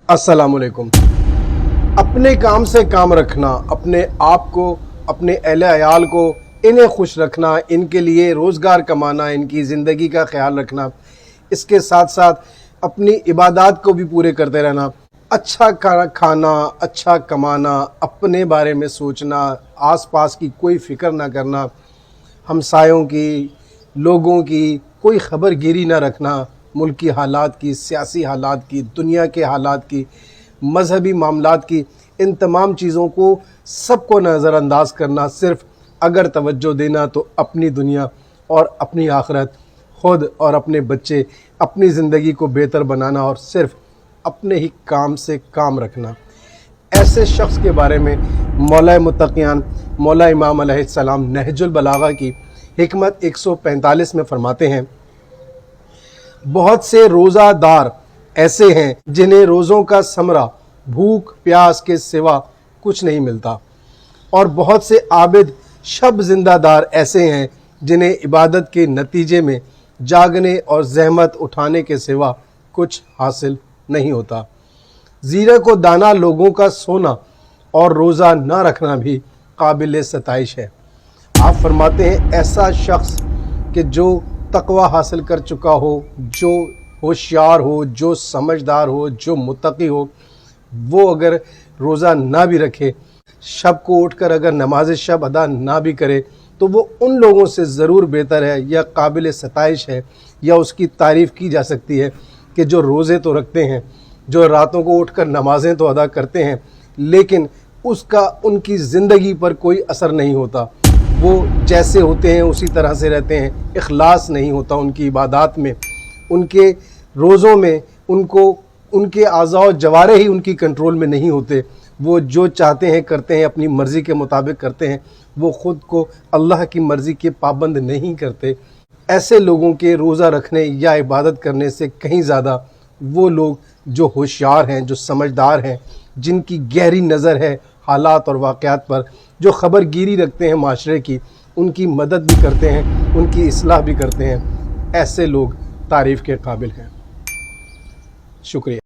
अस्सलाम वालेकुम। अपने काम से काम रखना, अपने आप को, अपने अहले अयाल को, इन्हें खुश रखना, इनके लिए रोज़गार कमाना, इनकी ज़िंदगी का ख्याल रखना, इसके साथ साथ अपनी इबादत को भी पूरे करते रहना, अच्छा खाना, अच्छा कमाना, अपने बारे में सोचना, आसपास की कोई फ़िक्र ना करना, हमसायों की, लोगों की कोई ख़बरगिरी ना रखना, मुल्क की हालात की, सियासी हालात की, दुनिया के हालात की, मजहबी मामलात की, इन तमाम चीज़ों को सबको नज़रअंदाज करना, सिर्फ़ अगर तवज्जो देना तो अपनी दुनिया और अपनी आखिरत, ख़ुद और अपने बच्चे, अपनी ज़िंदगी को बेहतर बनाना और सिर्फ़ अपने ही काम से काम रखना। ऐसे शख्स के बारे में मौला मुत्तक़ियान मौला इमाम अलैहिस्सलाम नहजुल बलागा की हिकमत 145 में फरमाते हैं, बहुत से रोज़ादार ऐसे हैं जिन्हें रोज़ों का समरा भूख प्यास के सिवा कुछ नहीं मिलता, और बहुत से आबिद शब जिंदादार ऐसे हैं जिन्हें इबादत के नतीजे में जागने और ज़हमत उठाने के सिवा कुछ हासिल नहीं होता। ज़ीरक व दाना लोगों का सोना और रोज़ा न रखना भी काबिल सताइश है। आप फरमाते हैं, ऐसा शख्स कि जो तकवा हासिल कर चुका हो, जो होशियार हो, जो समझदार हो, जो मुत्तकी हो, वो अगर रोज़ा ना भी रखे, शब को उठकर अगर नमाज शब अदा ना भी करे, तो वो उन लोगों से ज़रूर बेहतर है या काबिल सताइश है, या उसकी तारीफ़ की जा सकती है कि जो रोज़े तो रखते हैं, जो रातों को उठकर नमाज़ें तो अदा करते हैं, लेकिन उसका उनकी ज़िंदगी पर कोई असर नहीं होता। वो जैसे होते हैं उसी तरह से रहते हैं, इखलास नहीं होता उनकी इबादत में, उनके रोज़ों में, उनको उनके आज़ा जवारे ही उनकी कंट्रोल में नहीं होते। वो जो चाहते हैं करते हैं, अपनी मर्ज़ी के मुताबिक करते हैं, वो ख़ुद को अल्लाह की मर्ज़ी के पाबंद नहीं करते। ऐसे लोगों के रोज़ा रखने या इबादत करने से कहीं ज़्यादा वो लोग जो होशियार हैं, जो समझदार हैं, जिनकी गहरी नज़र है हालात और वाक़यात पर, जो ख़बरगिरी रखते हैं माशरे की, उनकी मदद भी करते हैं, उनकी इस्लाह भी करते हैं, ऐसे लोग तारीफ़ के काबिल हैं। शुक्रिया।